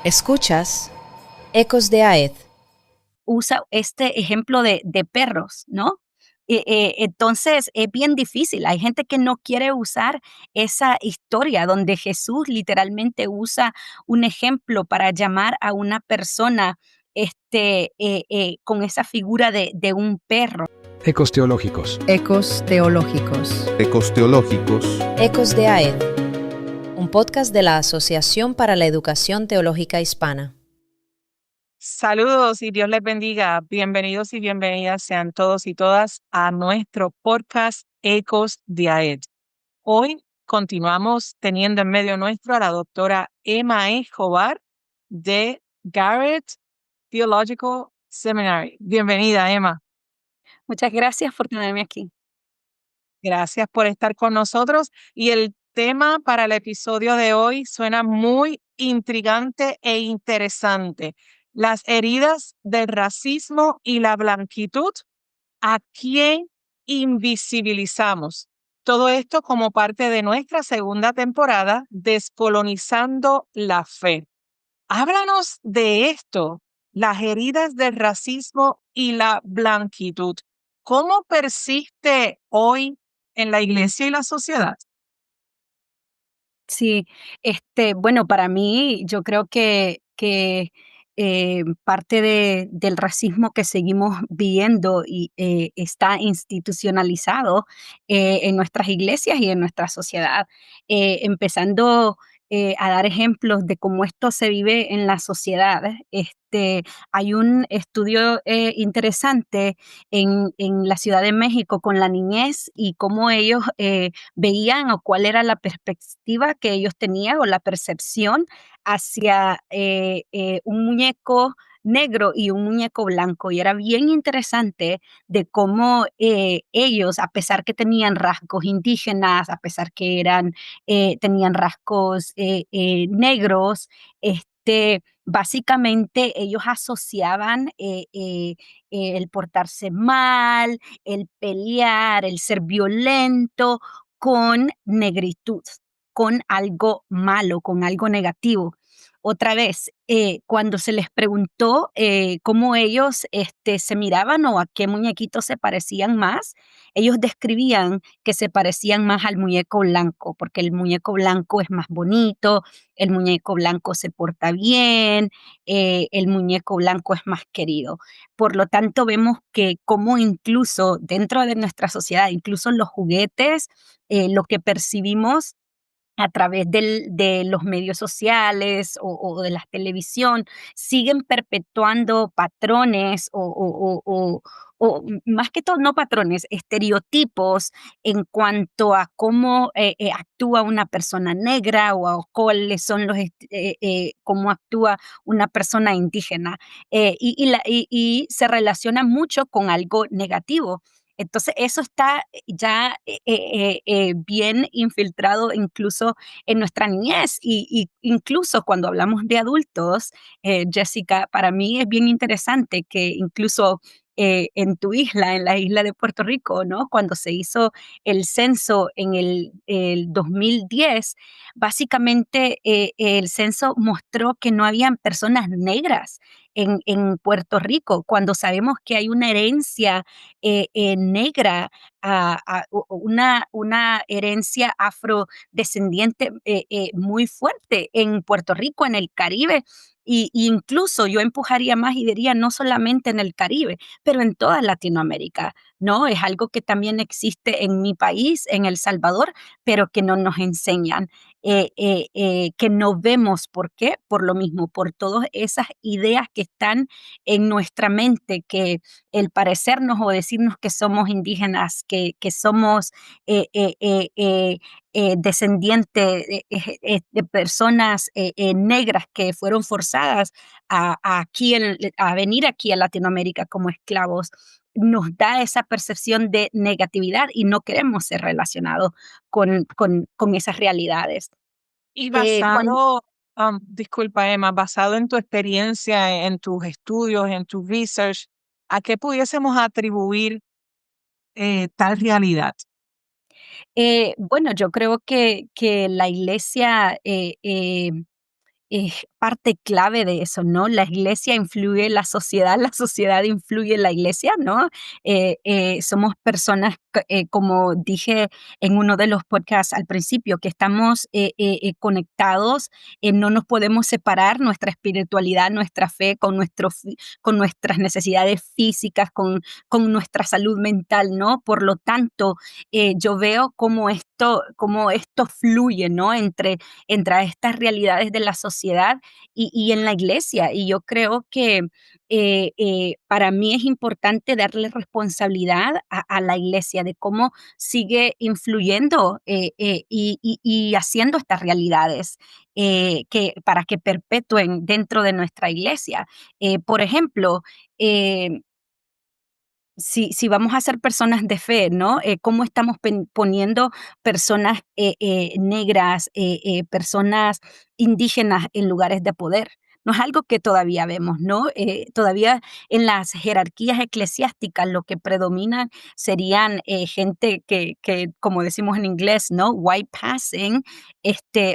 Escuchas Ecos de Aed. Usa este ejemplo de perros, ¿no? Entonces es bien difícil. Hay gente que no quiere usar esa historia donde Jesús literalmente usa un ejemplo para llamar a una persona con esa figura de un perro. Ecos teológicos. Ecos teológicos. Ecos teológicos. Ecos de Aed, un podcast de la Asociación para la Educación Teológica Hispana. Saludos y Dios les bendiga. Bienvenidos y bienvenidas sean todos y todas a nuestro podcast Ecos de AED. Hoy continuamos teniendo en medio nuestro a la doctora Emma Escobar de Garrett Theological Seminary. Bienvenida, Emma. Muchas gracias por tenerme aquí. Gracias por estar con nosotros. Y el tema para el episodio de hoy suena muy intrigante e interesante. Las heridas del racismo y la blanquitud, ¿a quién invisibilizamos? Todo esto como parte de nuestra segunda temporada, Descolonizando la Fe. Háblanos de esto, las heridas del racismo y la blanquitud. ¿Cómo persiste hoy en la iglesia y la sociedad? Sí, bueno, para mí, yo creo que parte del racismo que seguimos viendo y está institucionalizado en nuestras iglesias y en nuestra sociedad, empezando a dar ejemplos de cómo esto se vive en la sociedad. Hay un estudio interesante en la Ciudad de México con la niñez y cómo ellos veían o cuál era la perspectiva que ellos tenían o la percepción hacia un muñeco negro y un muñeco blanco. Y era bien interesante de cómo ellos, a pesar que tenían rasgos indígenas, a pesar que tenían rasgos negros, básicamente ellos asociaban el portarse mal, el pelear, el ser violento con negritud, con algo malo, con algo negativo. Otra vez, cuando se les preguntó cómo ellos se miraban o a qué muñequitos se parecían más, ellos describían que se parecían más al muñeco blanco, porque el muñeco blanco es más bonito, el muñeco blanco se porta bien, el muñeco blanco es más querido. Por lo tanto, vemos que como incluso dentro de nuestra sociedad, incluso en los juguetes, lo que percibimos a través de los medios sociales o de la televisión, siguen perpetuando patrones más que todo, no patrones, estereotipos en cuanto a cómo actúa una persona negra o a cuáles son cómo actúa una persona indígena. Y se relaciona mucho con algo negativo. Entonces, eso está ya bien infiltrado incluso en nuestra niñez y incluso cuando hablamos de adultos, Jessica, para mí es bien interesante que incluso en tu isla, en la isla de Puerto Rico, ¿no? Cuando se hizo el censo en el 2010, básicamente el censo mostró que no habían personas negras en Puerto Rico, cuando sabemos que hay una herencia negra, una herencia afrodescendiente muy fuerte en Puerto Rico, en el Caribe. Y incluso yo empujaría más y diría no solamente en el Caribe, pero en toda Latinoamérica, ¿no? Es algo que también existe en mi país, en El Salvador, pero que no nos enseñan, que no vemos. ¿Por qué? Por lo mismo, por todas esas ideas que están en nuestra mente, que el parecernos o decirnos que somos indígenas, que somos descendientes de personas negras que fueron forzadas a venir aquí a Latinoamérica como esclavos, nos da esa percepción de negatividad y no queremos ser relacionados con esas realidades. Y Cuando disculpa Emma, basado en tu experiencia, en tus estudios, en tu research, ¿a qué pudiésemos atribuir tal realidad? Bueno, yo creo que la iglesia parte clave de eso, ¿no? La iglesia influye en la sociedad influye en la iglesia, ¿no? Somos personas, como dije en uno de los podcasts al principio, que estamos conectados, no nos podemos separar nuestra espiritualidad, nuestra fe con nuestras necesidades físicas, con nuestra salud mental, ¿no? Por lo tanto, yo veo cómo esto fluye, ¿no? Entre estas realidades de la sociedad y en la iglesia. Y yo creo que para mí es importante darle responsabilidad a la iglesia de cómo sigue influyendo y haciendo estas realidades para que perpetúen dentro de nuestra iglesia. Por ejemplo, eh, si vamos a ser personas de fe, ¿no? ¿Cómo estamos poniendo personas negras, personas indígenas en lugares de poder? No es algo que todavía vemos, ¿no? Todavía en las jerarquías eclesiásticas lo que predomina serían gente como decimos en inglés, ¿no? White passing,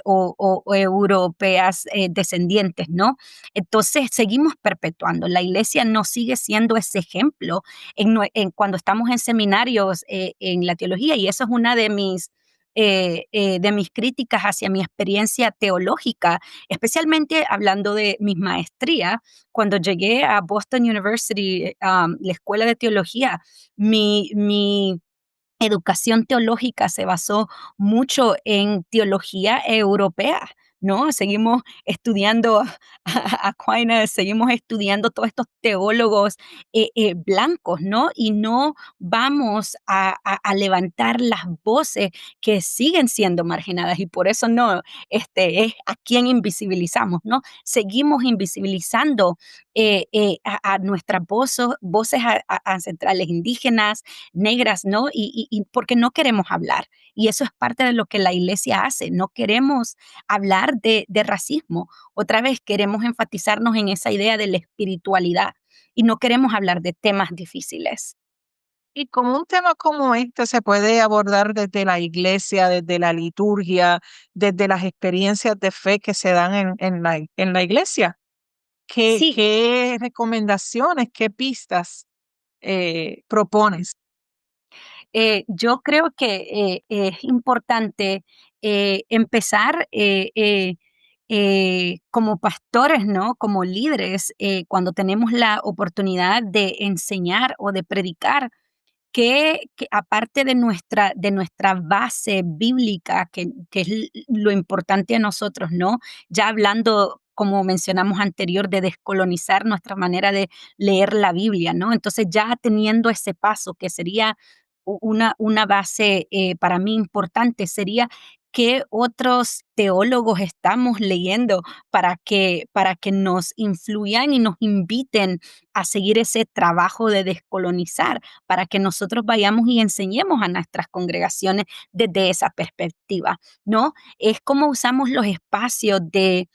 o europeas descendientes, ¿no? Entonces seguimos perpetuando. La iglesia no sigue siendo ese ejemplo cuando estamos en seminarios en la teología, y eso es una de mis críticas hacia mi experiencia teológica, especialmente hablando de mis maestrías. Cuando llegué a Boston University, la escuela de teología, mi educación teológica se basó mucho en teología europea, ¿no? Seguimos estudiando a Aquinas, seguimos estudiando todos estos teólogos blancos, ¿no? Y no vamos a levantar las voces que siguen siendo marginadas, y por eso no, es a quien invisibilizamos, ¿no? Seguimos invisibilizando a nuestras voces ancestrales indígenas, negras, ¿no? Y porque no queremos hablar. Y eso es parte de lo que la iglesia hace. No queremos hablar de racismo. Otra vez queremos enfatizarnos en esa idea de la espiritualidad y no queremos hablar de temas difíciles. Y como un tema como este se puede abordar desde la iglesia, desde la liturgia, desde las experiencias de fe que se dan en la iglesia. Sí, ¿Qué recomendaciones, qué pistas propones? yo creo que es importante empezar como pastores, ¿no? Como líderes, cuando tenemos la oportunidad de enseñar o de predicar, que aparte de nuestra base bíblica, que es lo importante a nosotros, ¿no? Ya hablando, como mencionamos anterior, de descolonizar nuestra manera de leer la Biblia, ¿no? Entonces, ya teniendo ese paso, que sería una base para mí importante, sería qué otros teólogos estamos leyendo para que nos influyan y nos inviten a seguir ese trabajo de descolonizar, para que nosotros vayamos y enseñemos a nuestras congregaciones desde esa perspectiva, ¿no? Es como usamos los espacios de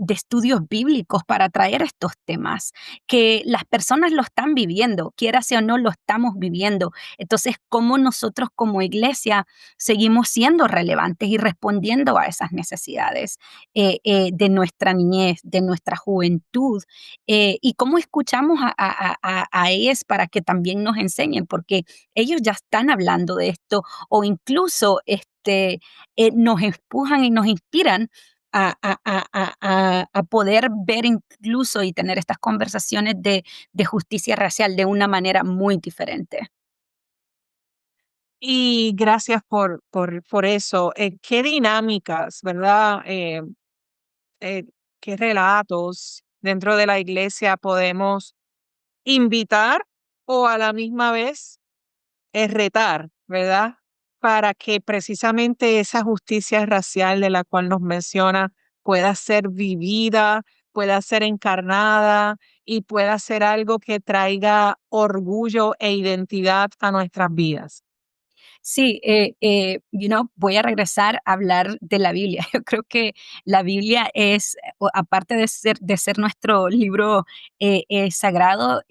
estudios bíblicos para traer estos temas, que las personas lo están viviendo, quiera sea o no, lo estamos viviendo. Entonces, ¿cómo nosotros como iglesia seguimos siendo relevantes y respondiendo a esas necesidades de nuestra niñez, de nuestra juventud? Y cómo escuchamos a ellos para que también nos enseñen, porque ellos ya están hablando de esto, o incluso nos empujan y nos inspiran a poder ver incluso y tener estas conversaciones de justicia racial de una manera muy diferente. Y gracias por eso. ¿Qué dinámicas, verdad? Eh, ¿Qué relatos dentro de la iglesia podemos invitar o a la misma vez retar, ¿verdad? Para que precisamente esa justicia racial de la cual nos menciona pueda ser vivida, pueda ser encarnada y pueda ser algo que traiga orgullo e identidad a nuestras vidas. Sí, voy a regresar a hablar de la Biblia. Yo creo que la Biblia aparte de ser nuestro libro sagrado,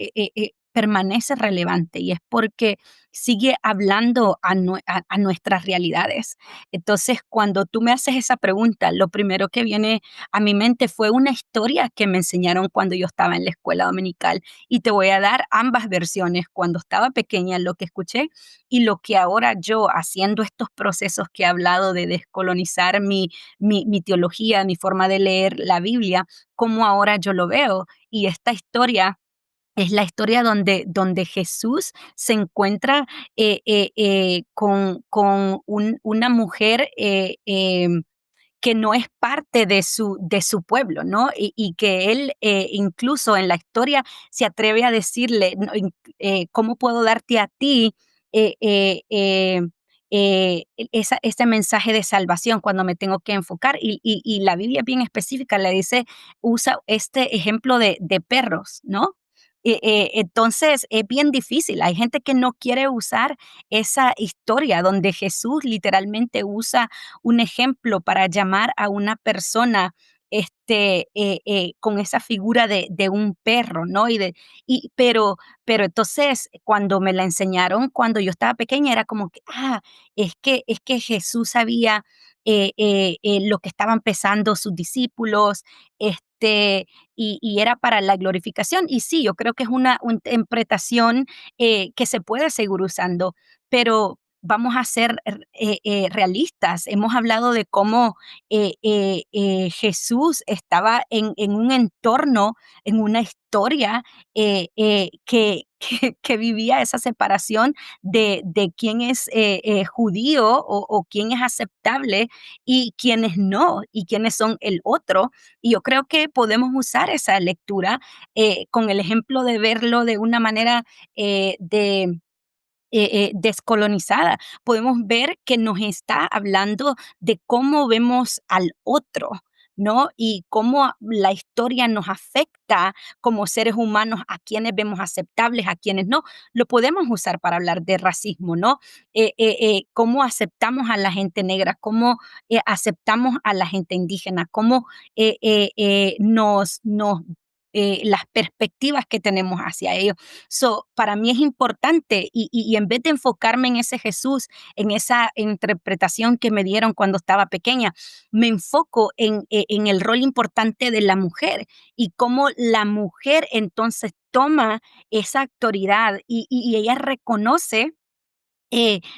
permanece relevante y es porque sigue hablando a nuestras realidades. Entonces, cuando tú me haces esa pregunta, lo primero que viene a mi mente fue una historia que me enseñaron cuando yo estaba en la escuela dominical y te voy a dar ambas versiones, cuando estaba pequeña, lo que escuché y lo que ahora yo, haciendo estos procesos que he hablado de descolonizar mi teología, mi forma de leer la Biblia, cómo ahora yo lo veo. Y esta historia es la historia donde Jesús se encuentra con una mujer que no es parte de su pueblo, ¿no? Y que él incluso en la historia se atreve a decirle, no, ¿cómo puedo darte a ti eh, eh, eh, ese mensaje de salvación cuando me tengo que enfocar? Y la Biblia bien específica le dice, usa este ejemplo de perros, ¿no? Entonces es bien difícil. Hay gente que no quiere usar esa historia donde Jesús literalmente usa un ejemplo para llamar a una persona con esa figura de un perro, ¿no? Pero entonces cuando me la enseñaron, cuando yo estaba pequeña, era como que, es que Jesús sabía lo que estaban pensando sus discípulos, y era para la glorificación. Y sí, yo creo que es una interpretación que se puede seguir usando, pero vamos a ser realistas. Hemos hablado de cómo Jesús estaba en un entorno, en una historia que vivía esa separación de quién es judío o quién es aceptable y quiénes no, y quiénes son el otro. Y yo creo que podemos usar esa lectura con el ejemplo de verlo de una manera descolonizada. Podemos ver que nos está hablando de cómo vemos al otro, ¿no? Y cómo la historia nos afecta como seres humanos, a quienes vemos aceptables, a quienes no. Lo podemos usar para hablar de racismo, ¿no? Cómo aceptamos a la gente negra, cómo aceptamos a la gente indígena, cómo las perspectivas que tenemos hacia ellos. So, para mí es importante y en vez de enfocarme en ese Jesús, en esa interpretación que me dieron cuando estaba pequeña, me enfoco en el rol importante de la mujer y cómo la mujer entonces toma esa autoridad y ella reconoce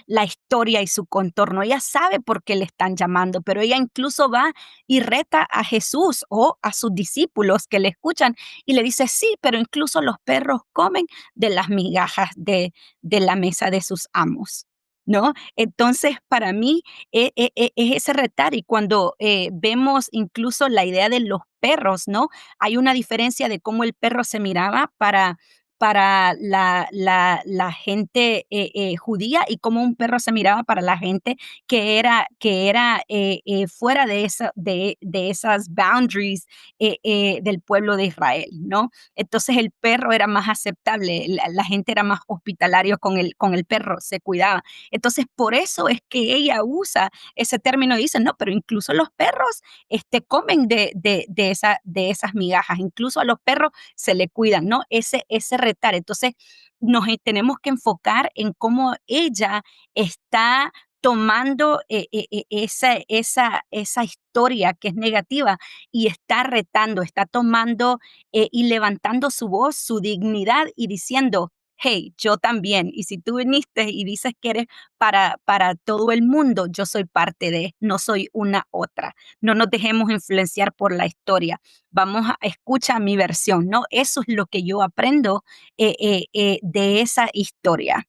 la historia y su contorno. Ella sabe por qué le están llamando, pero ella incluso va y reta a Jesús o a sus discípulos que le escuchan y le dice, sí, pero incluso los perros comen de las migajas de la mesa de sus amos. ¿No? Entonces, para mí es ese retar y cuando vemos incluso la idea de los perros, ¿no? Hay una diferencia de cómo el perro se miraba para la gente judía y cómo un perro se miraba para la gente que era fuera de esas boundaries del pueblo de Israel, ¿no? Entonces el perro era más aceptable, la gente era más hospitalario con el perro, se cuidaba. Entonces por eso es que ella usa ese término y dice, no, pero incluso los perros comen de esas migajas, incluso a los perros se le cuidan, ¿no? Ese retar. Entonces, tenemos que enfocar en cómo ella está tomando esa historia que es negativa y está retando, está tomando y levantando su voz, su dignidad y diciendo, hey, yo también. Y si tú viniste y dices que eres para todo el mundo, yo soy parte de, no soy una otra. No nos dejemos influenciar por la historia. Escucha mi versión, ¿no? Eso es lo que yo aprendo de esa historia.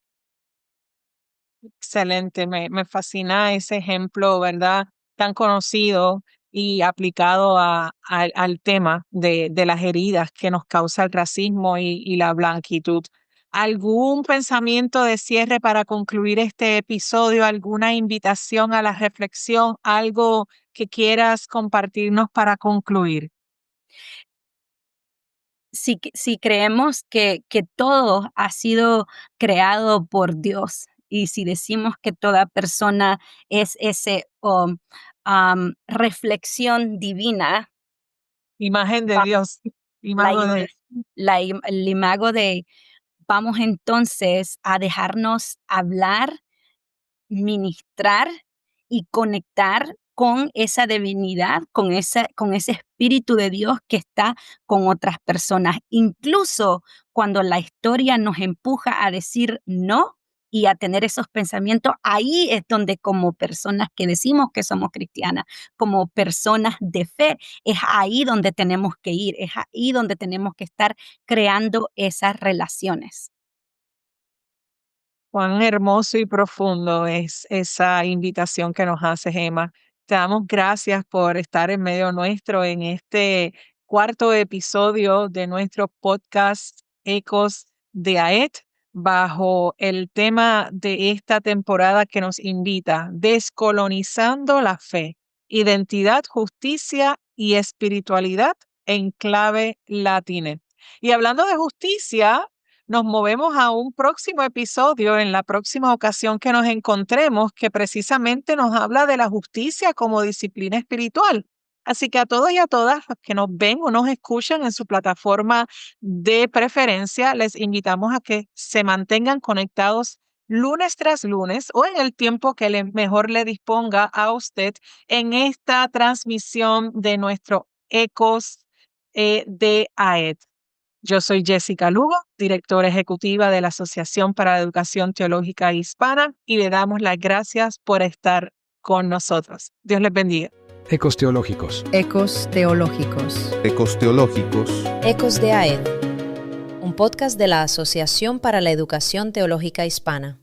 Excelente, me fascina ese ejemplo, ¿verdad? Tan conocido y aplicado al tema de las heridas que nos causa el racismo y la blanquitud. ¿Algún pensamiento de cierre para concluir este episodio? ¿Alguna invitación a la reflexión? ¿Algo que quieras compartirnos para concluir? Si creemos que todo ha sido creado por Dios y si decimos que toda persona es ese reflexión divina, Imagen de va- Dios, la, imagen im- de el imago vamos entonces a dejarnos hablar, ministrar y conectar con esa divinidad, con ese Espíritu de Dios que está con otras personas. Incluso cuando la historia nos empuja a decir no y a tener esos pensamientos, ahí es donde como personas que decimos que somos cristianas, como personas de fe, es ahí donde tenemos que ir, es ahí donde tenemos que estar creando esas relaciones. Cuán hermoso y profundo es esa invitación que nos hace Emma. Te damos gracias por estar en medio nuestro en este cuarto episodio de nuestro podcast Ecos de Aed, bajo el tema de esta temporada que nos invita, Descolonizando la fe, identidad, justicia y espiritualidad en clave latina. Y hablando de justicia, nos movemos a un próximo episodio en la próxima ocasión que nos encontremos, que precisamente nos habla de la justicia como disciplina espiritual. Así que a todos y a todas los que nos ven o nos escuchan en su plataforma de preferencia, les invitamos a que se mantengan conectados lunes tras lunes o en el tiempo que mejor le disponga a usted en esta transmisión de nuestro Ecos de AED. Yo soy Jessica Lugo, directora ejecutiva de la Asociación para la Educación Teológica Hispana, y le damos las gracias por estar con nosotros. Dios les bendiga. Ecos Teológicos. Ecos Teológicos. Ecos Teológicos. Ecos de AED, un podcast de la Asociación para la Educación Teológica Hispana.